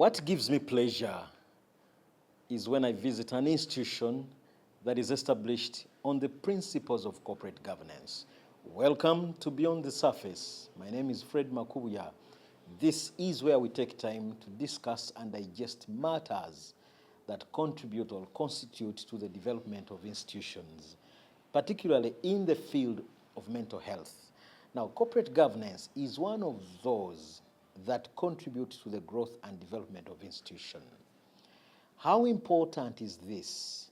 What gives me pleasure is when I visit an institution that is established on the principles of corporate governance. Welcome to Beyond the Surface. My name is Fred Makubuya. This is where we take time to discuss and digest matters that contribute or constitute to the development of institutions, particularly in the field of mental health. Now, corporate governance is one of those that contribute to the growth and development of institutions. How important is this?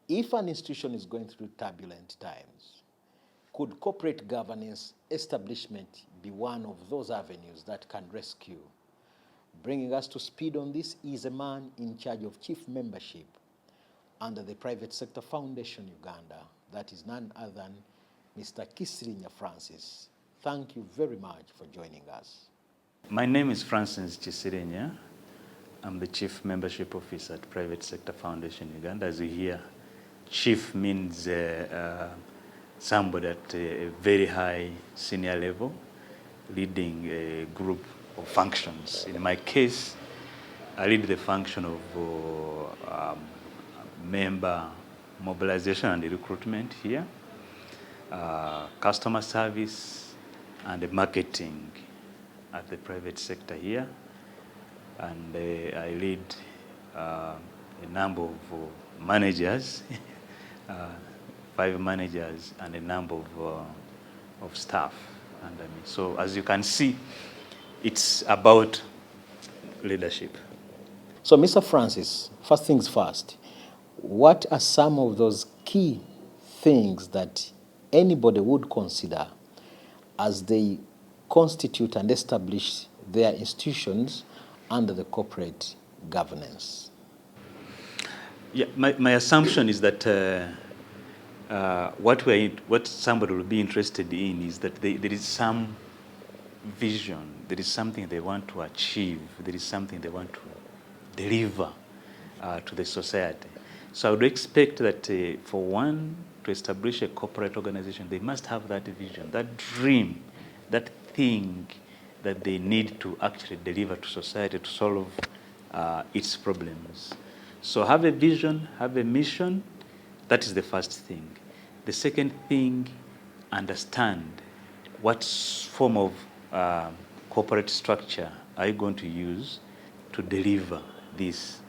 If an institution is going through turbulent times, could corporate governance establishment be one of those avenues that can rescue? Bringing us to speed on this is a man in charge of chief membership under the Private Sector Foundation Uganda. That is none other than Mr. Kisirinya Francis. Thank you very much for joining us. My name is Francis Kisirinya. I'm the Chief Membership Officer at Private Sector Foundation Uganda. As you hear, chief means somebody at a very high senior level, leading a group of functions. In my case, I lead the function of member mobilization and recruitment here, customer service and marketing at the private sector here. And I lead a number of managers, 5 managers and a number of staff under me. So as you can see, it's about leadership. So Mr. Francis, first things first, what are some of those key things that anybody would consider as they constitute and establish their institutions under the corporate governance? Yeah, my assumption is that what somebody will be interested in is that there is some vision, there is something they want to achieve, there is something they want to deliver to the society. So I would expect that for one to establish a corporate organization, they must have that vision, that dream, that thing that they need to actually deliver to society to solve its problems. So have a vision, have a mission. That is the first thing. The second thing, understand what form of corporate structure are you going to use to deliver this.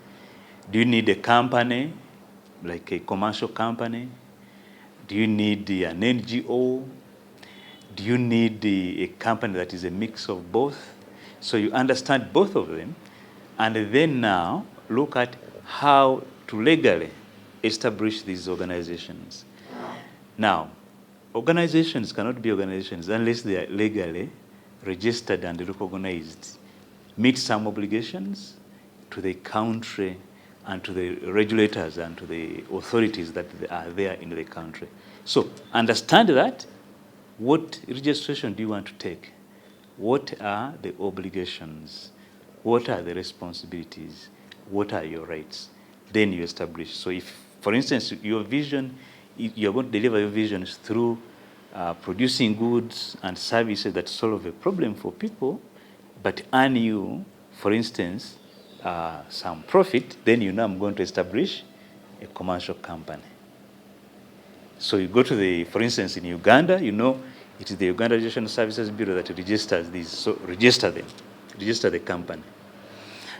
Do you need a company, like a commercial company? Do you need an NGO? Do you need a company that is a mix of both? So you understand both of them, and then now look at how to legally establish these organizations. Now, organizations cannot be organizations unless they are legally registered and recognized, meet some obligations to the country and to the regulators and to the authorities that are there in the country. So understand that. What registration do you want to take? What are the obligations? What are the responsibilities? What are your rights? Then you establish. So if, for instance, your vision, you're going to deliver your visions through producing goods and services that solve a problem for people, but earn you, for instance, some profit, then you know I'm going to establish a commercial company. So you go to the, for instance, in Uganda, you know, it is the Uganda Registration Services Bureau that registers these. So register them, register the company.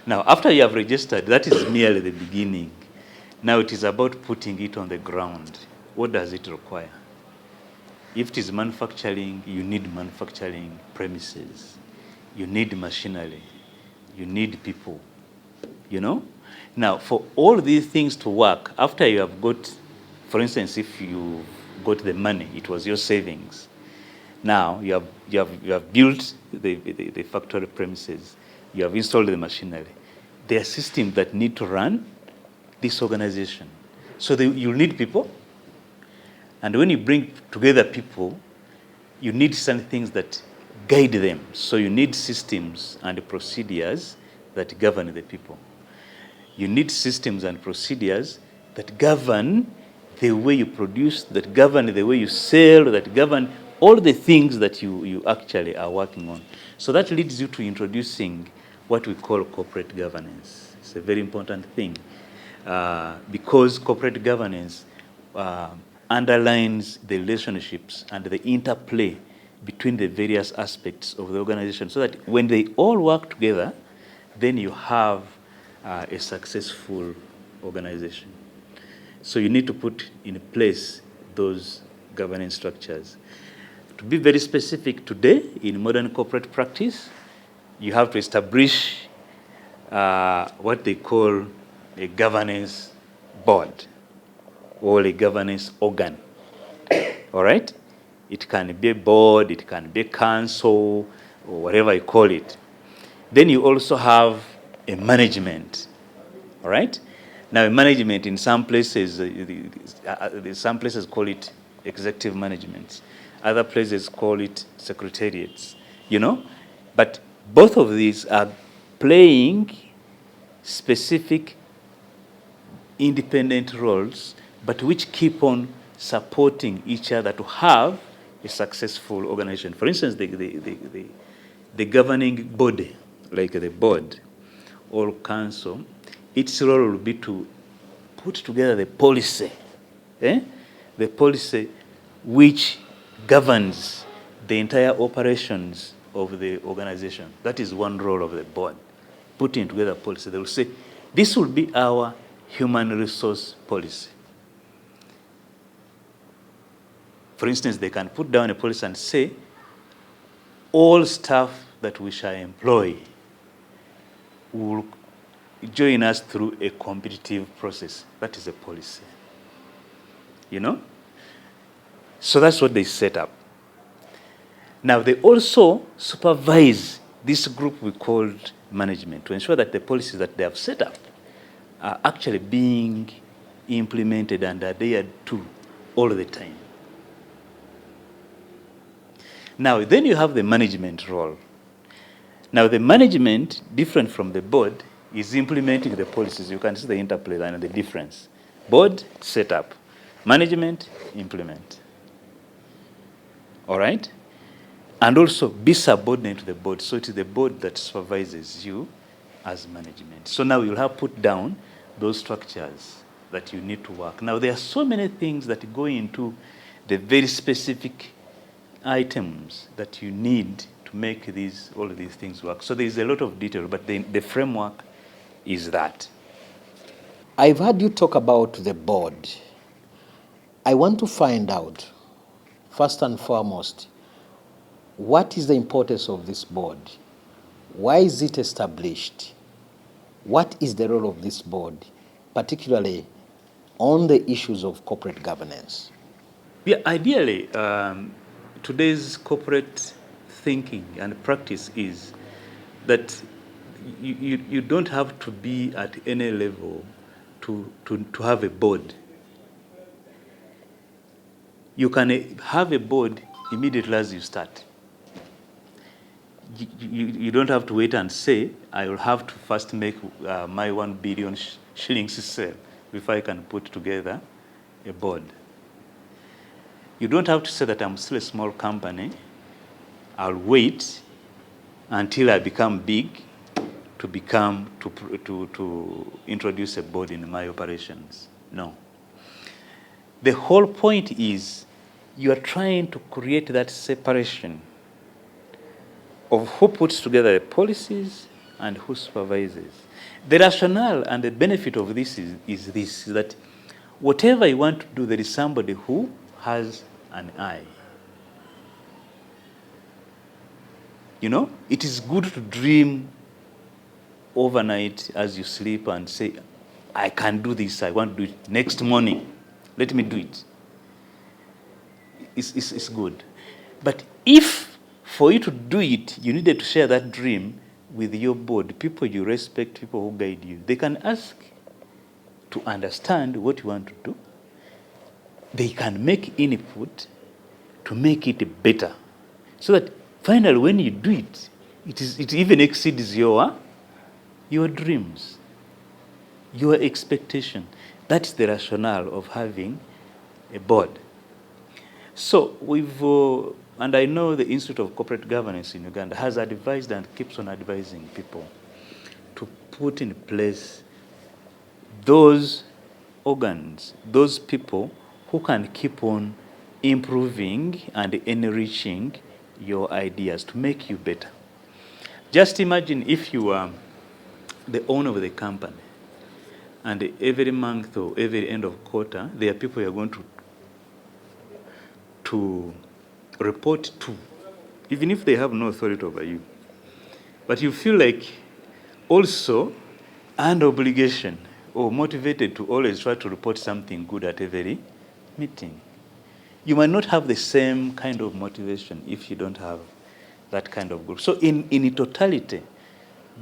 Now, after you have registered, that is merely the beginning. Now it is about putting it on the ground. What does it require? If it is manufacturing, you need manufacturing premises. You need machinery. You need people, you know? Now, for all these things to work, after you have got, for instance, if you got the money, it was your savings. Now you have built the factory premises. You have installed the machinery. There are systems that need to run this organization. So you need people. And when you bring together people, you need some things that guide them. So you need systems and procedures that govern the people. You need systems and procedures that govern the way you produce, that govern the way you sell, that govern all the things that you actually are working on. So that leads you to introducing what we call corporate governance. It's a very important thing because corporate governance underlines the relationships and the interplay between the various aspects of the organization so that when they all work together, then you have a successful organization. So you need to put in place those governance structures. To be very specific, today in modern corporate practice, you have to establish what they call a governance board or a governance organ. All right? It can be a board, it can be a council, or whatever you call it. Then you also have a management. All right? Now, management in some places, some places call it executive management. Other places call it secretariats, you know? But both of these are playing specific independent roles, but which keep on supporting each other to have a successful organization. For instance, the governing body, like the board or council, its role will be to put together the policy, the policy which governs the entire operations of the organization. That is one role of the board, putting together policy. They will say, this will be our human resource policy. For instance, they can put down a policy and say, all staff that we shall employ will join us through a competitive process. That is a policy. You know? So that's what they set up. Now, they also supervise this group we called management to ensure that the policies that they have set up are actually being implemented and adhered to all the time. Now, then you have the management role. Now, the management, different from the board, is implementing the policies. You can see the interplay and the difference. Board, set up. Management, implement. All right? And also be subordinate to the board. So it is the board that supervises you as management. So now you'll have put down those structures that you need to work. Now, there are so many things that go into the very specific items that you need to make all of these things work. So there is a lot of detail, but the framework is that. I've heard you talk about the board. I want to find out, first and foremost, what is the importance of this board? Why is it established? What is the role of this board, particularly on the issues of corporate governance? Yeah, ideally, today's corporate thinking and practice is that you don't have to be at any level to have a board. You can have a board immediately as you start. You don't have to wait and say, I will have to first make my 1 billion shillings sale before I can put together a board. You don't have to say that I'm still a small company. I'll wait until I become big to introduce a board in my operations. No. The whole point is you are trying to create that separation of who puts together the policies and who supervises. The rationale and the benefit of this is that whatever you want to do, there is somebody who has an eye. You know, it is good to dream overnight as you sleep and say, I can do this, I want to do it next morning. Let me do it. It's good. But if for you to do it, you needed to share that dream with your board, people you respect, people who guide you, they can ask to understand what you want to do. They can make input to make it better. So that finally when you do it, it even exceeds your dreams, your expectation. That's the rationale of having a board. So and I know the Institute of Corporate Governance in Uganda has advised and keeps on advising people put in place those organs, those people who can keep on improving and enriching your ideas to make you better. Just imagine if you are the owner of the company, and every month or every end of quarter, there are people you're going to report to, even if they have no authority over you. But you feel like also under obligation or motivated to always try to report something good at every meeting. You might not have the same kind of motivation if you don't have that kind of group. So in totality,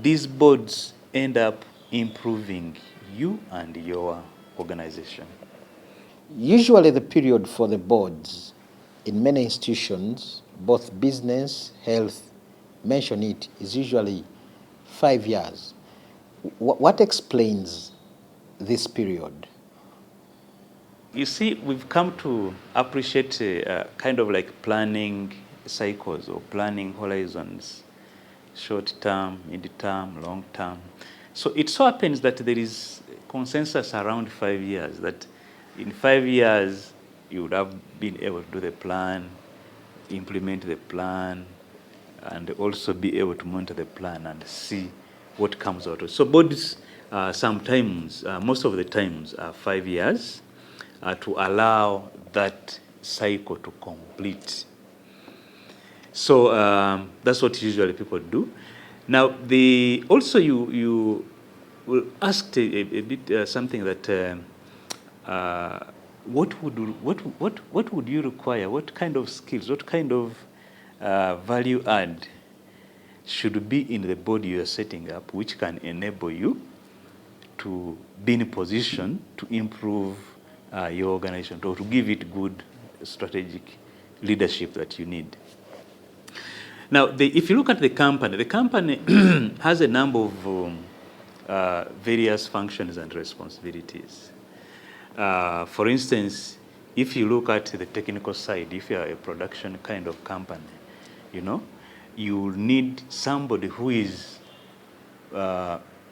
these boards end up improving you and your organization. Usually the period for the boards in many institutions, both business, health, mention it, is usually 5 years. What explains this period? You see, we've come to appreciate kind of like planning cycles or planning horizons, short term, mid-term, long term. So it so happens that there is consensus around 5 years, that in 5 years you would have been able to do the plan, implement the plan, and also be able to monitor the plan and see what comes out of it. So boards sometimes, most of the times, are 5 years to allow that cycle to complete. So that's what usually people do. Now, also you will ask a bit something that what would you require? What kind of skills? What kind of value add should be in the board you are setting up, which can enable you to be in a position to improve your organization, or to give it good strategic leadership that you need. Now, if you look at the company has a number of various functions and responsibilities. For instance, if you look at the technical side, if you are a production kind of company, you need somebody who is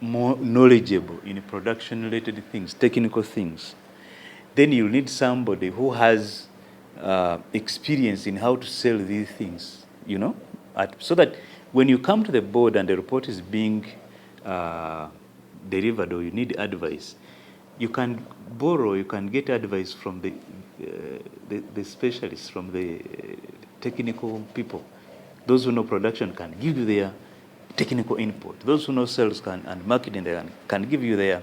more knowledgeable in production-related things, technical things. Then you need somebody who has experience in how to sell these things, so that when you come to the board and the report is being delivered, or you need advice, you can borrow, you can get advice from the specialists, from the technical people. Those who know production can give you their technical input. Those who know sales and marketing can give you their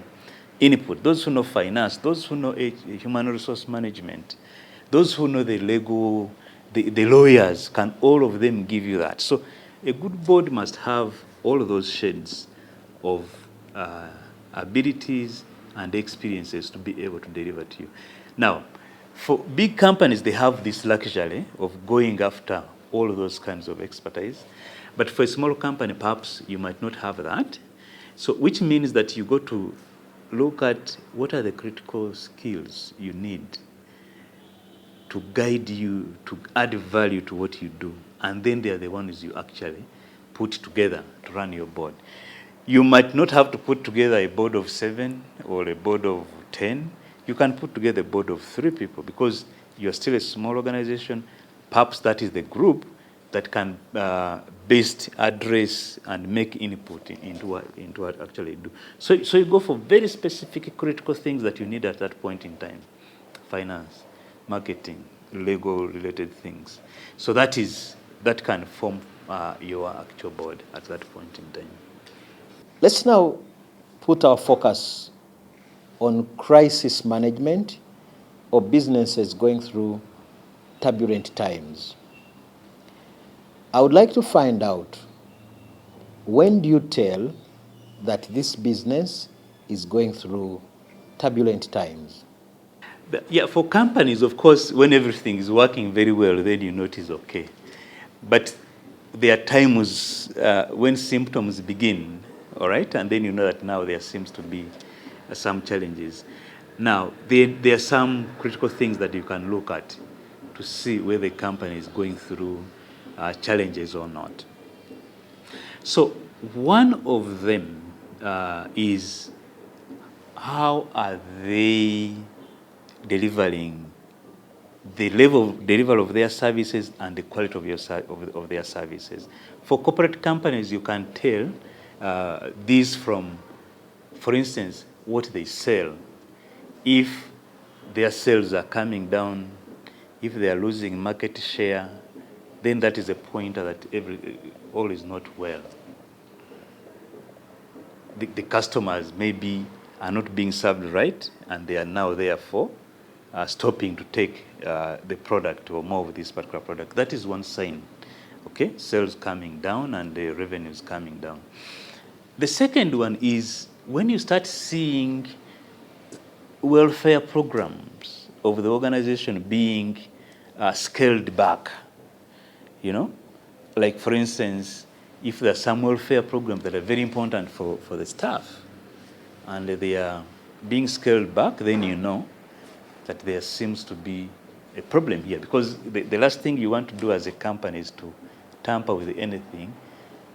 input. Those who know finance, those who know human resource management, those who know the legal, the lawyers, can all of them give you that. So a good board must have all of those shades of abilities and experiences to be able to deliver to you. Now, for big companies, they have this luxury of going after all of those kinds of expertise. But for a small company, perhaps you might not have that. So which means that you go to look at what are the critical skills you need to guide you, to add value to what you do. And then they are the ones you actually put together to run your board. You might not have to put together a board of 7 or a board of 10. You can put together a board of 3 people, because you're still a small organization. Perhaps that is the group that can best address and make input into what actually do. So you go for very specific critical things that you need at that point in time: finance, marketing, legal related things. So that can form your actual board at that point in time. Let's now put our focus on crisis management or businesses going through turbulent times. I would like to find out, when do you tell that this business is going through turbulent times? Yeah, for companies, of course, when everything is working very well, then you notice okay. But there are times when symptoms begin, all right? And then you know that now there seems to be some challenges. Now, there are some critical things that you can look at to see whether the company is going through challenges or not. So one of them is how are they delivering the level of delivery of their services and the quality of, of their services. For corporate companies, you can tell these from, for instance, what they sell. If their sales are coming down, if they are losing market share, then that is a pointer that all is not well. The customers maybe are not being served right, and they are now therefore stopping to take the product or more of this particular product. That is one sign, okay? Sales coming down and the revenues coming down. The second one is when you start seeing welfare programs of the organization being scaled back, you know? Like, for instance, if there are some welfare programs that are very important for the staff and they are being scaled back, then you know that there seems to be a problem here, because the last thing you want to do as a company is to tamper with anything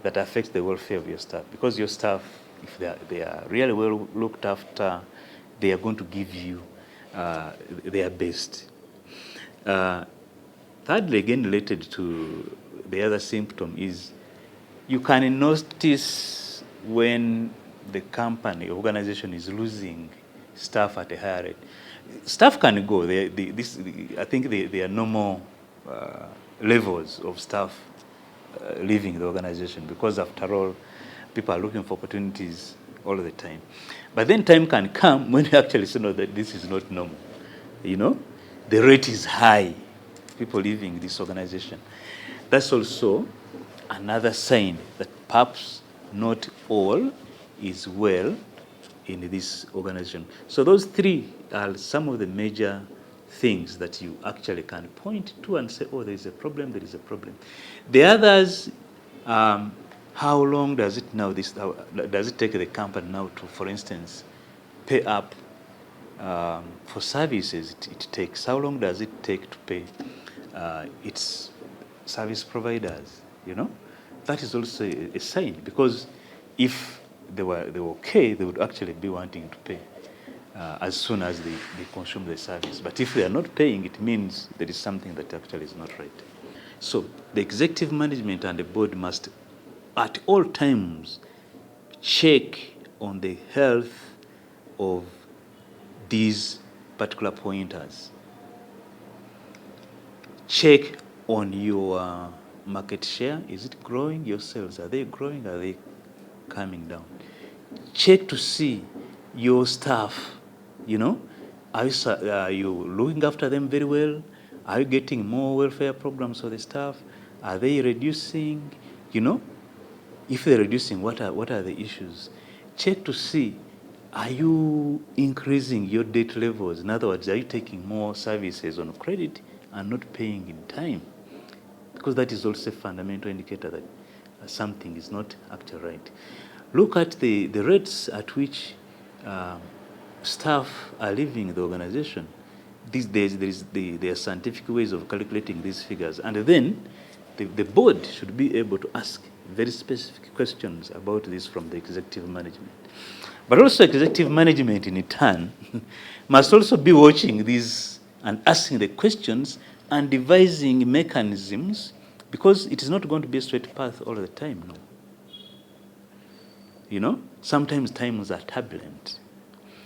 that affects the welfare of your staff, because your staff, if they are really well looked after, they are going to give you their best. Thirdly, again related to the other symptom, is you can notice when the company, organization is losing staff at a higher rate. Staff can go. I think there are normal levels of staff leaving the organization, because after all, people are looking for opportunities all the time. But then time can come when you actually say, no, that this is not normal. You know, the rate is high, people leaving this organization. That's also another sign that perhaps not all is well in this organization. So those three are some of the major things that you actually can point to and say, oh, there is a problem, there is a problem. The others, how long does it now, does it take the company now to, for instance, pay up for services it takes? How long does it take to pay its service providers, you know? That is also a sign, because if they were okay, they would actually be wanting to pay as soon as they consume the service. But if they are not paying, it means there is something that actually is not right. So the executive management and the board must at all times check on the health of these particular pointers. Check on your market share. Is it growing? Your sales, are they growing? Are they coming down? Check to see your staff, you know, are you looking after them very well? Are you getting more welfare programs for the staff? Are they reducing? You know, if they're reducing, what are the issues? Check to see, are you increasing your debt levels? In other words, are you taking more services on credit and not paying in time? Because that is also a fundamental indicator that something is not actually right. Look at the rates at which staff are leaving the organization. These days, there are scientific ways of calculating these figures. And then the board should be able to ask very specific questions about this from the executive management. But also executive management in turn must also be watching these and asking the questions and devising mechanisms, because it is not going to be a straight path all the time, no. You know, sometimes times are turbulent.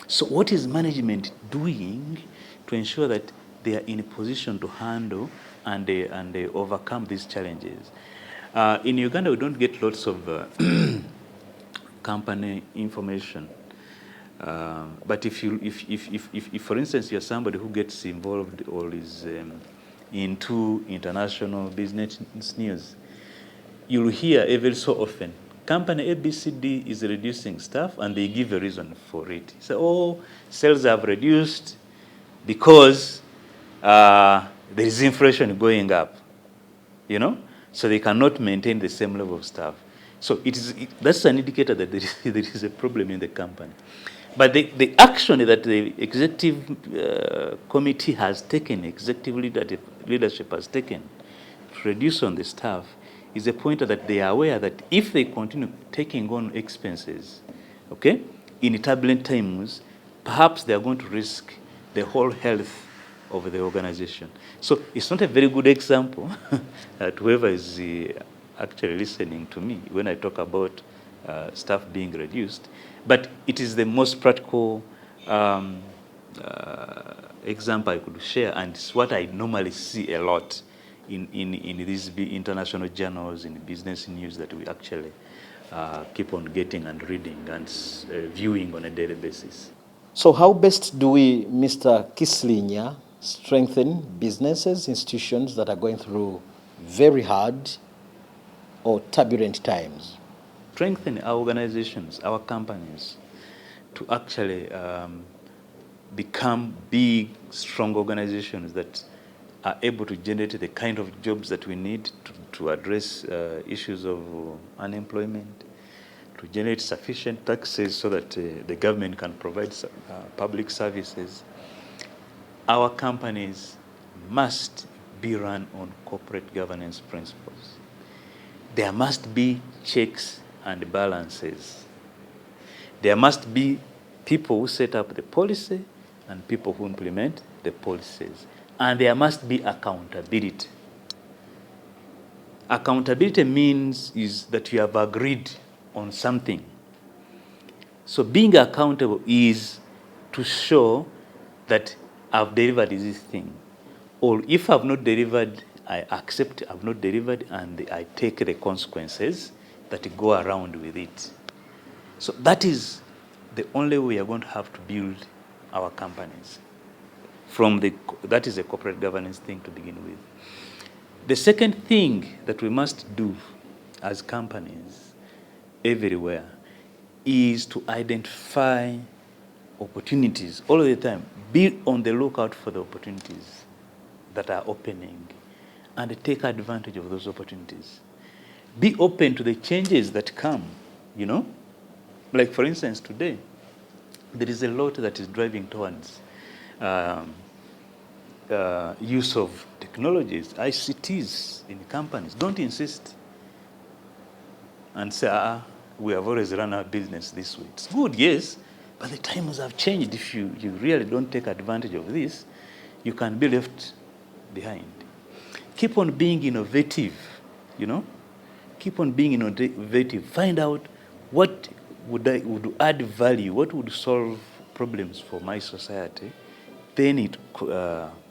So what is management doing to ensure that they are in a position to handle and they overcome these challenges? In Uganda, we don't get lots of company information. But if, for instance, you're somebody who gets involved or is into international business news, you'll hear every so often, company ABCD is reducing staff, and they give a reason for it. So, oh, sales have reduced because there is inflation going up, you know? So they cannot maintain the same level of staff. So that's an indicator that there is a problem in the company. But the action that the executive committee has taken, executive leadership has taken to reduce on the staff, is a pointer that they are aware that if they continue taking on expenses okay? In turbulent times, perhaps they are going to risk the whole health of the organization. So it's not a very good example to whoever is actually listening to me when I talk about staff being reduced, but it is the most practical example I could share, and it's what I normally see a lot in these international journals, in business news that we actually keep on getting and reading and viewing on a daily basis. So how best do we, Mr. Kislinya, strengthen businesses, institutions that are going through very hard or turbulent times? Strengthen our organizations, our companies, to actually become big, strong organizations that are able to generate the kind of jobs that we need to address issues of unemployment, to generate sufficient taxes so that the government can provide public services. Our companies must be run on corporate governance principles. There must be checks and balances. There must be people who set up the policy and people who implement the policies. And there must be accountability. Accountability means is that you have agreed on something. So being accountable is to show that I've delivered this thing. Or if I've not delivered, I accept I've not delivered and I take the consequences that go around with it. So that is the only way we are going to have to build our companies. That is a corporate governance thing to begin with. The second thing that we must do as companies everywhere is to identify opportunities all the time. Be on the lookout for the opportunities that are opening and take advantage of those opportunities. Be open to the changes that come, you know? Like, for instance, today, there is a lot that is driving towards use of technologies, ICTs in companies. Don't insist and say, we have always run our business this way. It's good, yes, but the times have changed. If you really don't take advantage of this, you can be left behind. Keep on being innovative, you know? Keep on being innovative. Find out what would add value, what would solve problems for my society. Then it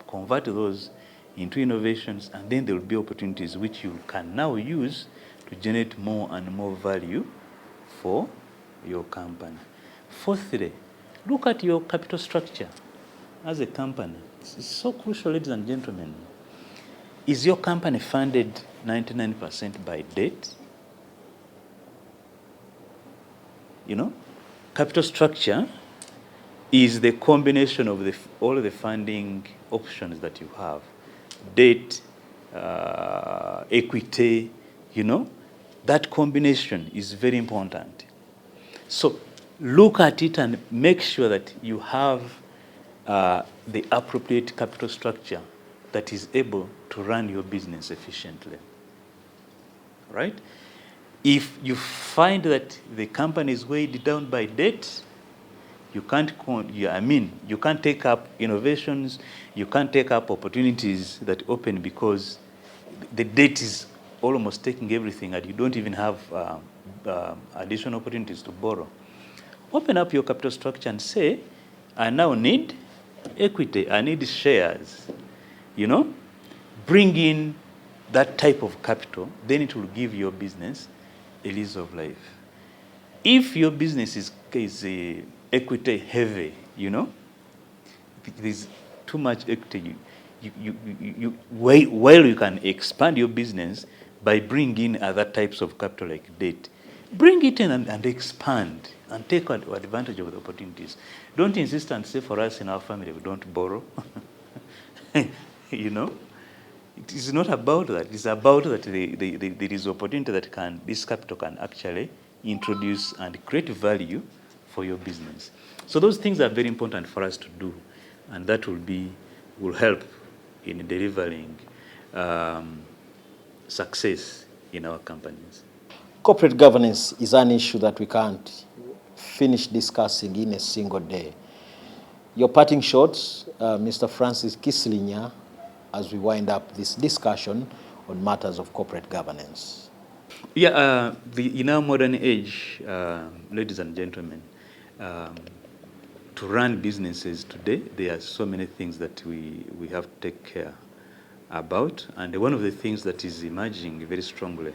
convert those into innovations, and then there will be opportunities which you can now use to generate more and more value for your company. Fourthly, look at your capital structure as a company. It's so crucial, ladies and gentlemen. Is your company funded 99% by debt? You know, capital structure is the combination of all the funding options that you have. Debt, equity, you know, that combination is very important. So look at it and make sure that you have the appropriate capital structure that is able to run your business efficiently, right? If you find that the company is weighed down by debt, you can't take up innovations, you can't take up opportunities that open because the debt is almost taking everything and you don't even have additional opportunities to borrow. Open up your capital structure and say, I now need equity, I need shares, you know? Bring in that type of capital, then it will give your business a lease of life. If your business is equity heavy, you know, there's too much equity, while you can expand your business by bringing in other types of capital like debt, bring it in and expand and take advantage of the opportunities. Don't insist and say, for us in our family, we don't borrow. You know, it is not about that. It's about that there is opportunity that this capital can actually introduce and create value for your business. So those things are very important for us to do, and that will help in delivering success in our companies. Corporate governance is an issue that we can't finish discussing in a single day. Your parting shots, Mr. Francis Kisilinya, as we wind up this discussion on matters of corporate governance. Yeah, in our modern age, ladies and gentlemen, to run businesses today, there are so many things that we have to take care about. And one of the things that is emerging very strongly,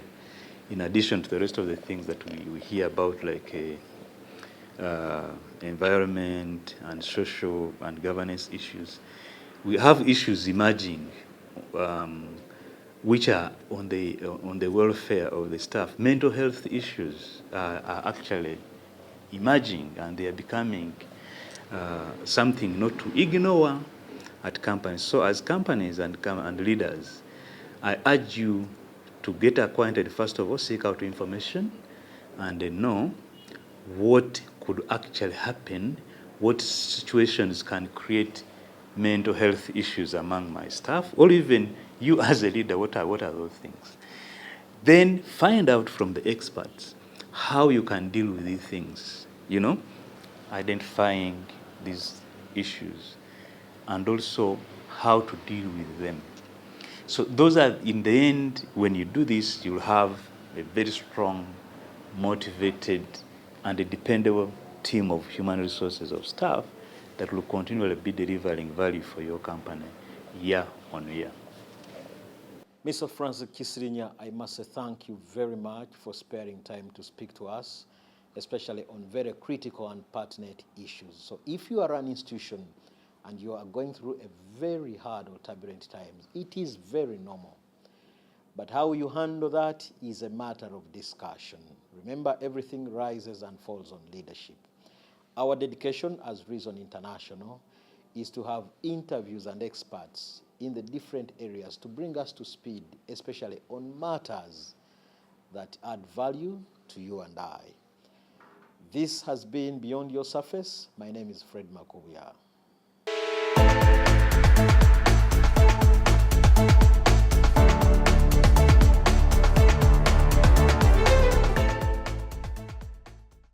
in addition to the rest of the things that we hear about, like environment and social and governance issues, we have issues emerging which are on the welfare of the staff. Mental health issues are actually emerging, and they are becoming something not to ignore at companies. So as companies and leaders, I urge you to get acquainted, first of all, seek out information, and know what could actually happen, what situations can create mental health issues among my staff, or even you as a leader, what are those things? Then find out from the experts how you can deal with these things, identifying these issues, and also how to deal with them. So those are, in the end, when you do this, you'll have a very strong, motivated, and a dependable team of human resources of staff that will continually be delivering value for your company year on year. Mr. Francis Kisilinya, I must say thank you very much for sparing time to speak to us, especially on very critical and pertinent issues. So if you are an institution and you are going through a very hard or turbulent times, it is very normal. But how you handle that is a matter of discussion. Remember, everything rises and falls on leadership. Our dedication as Reason International is to have interviews and experts in the different areas to bring us to speed, especially on matters that add value to you and I. This has been Beyond Your Surface. My name is Fred Makobuya.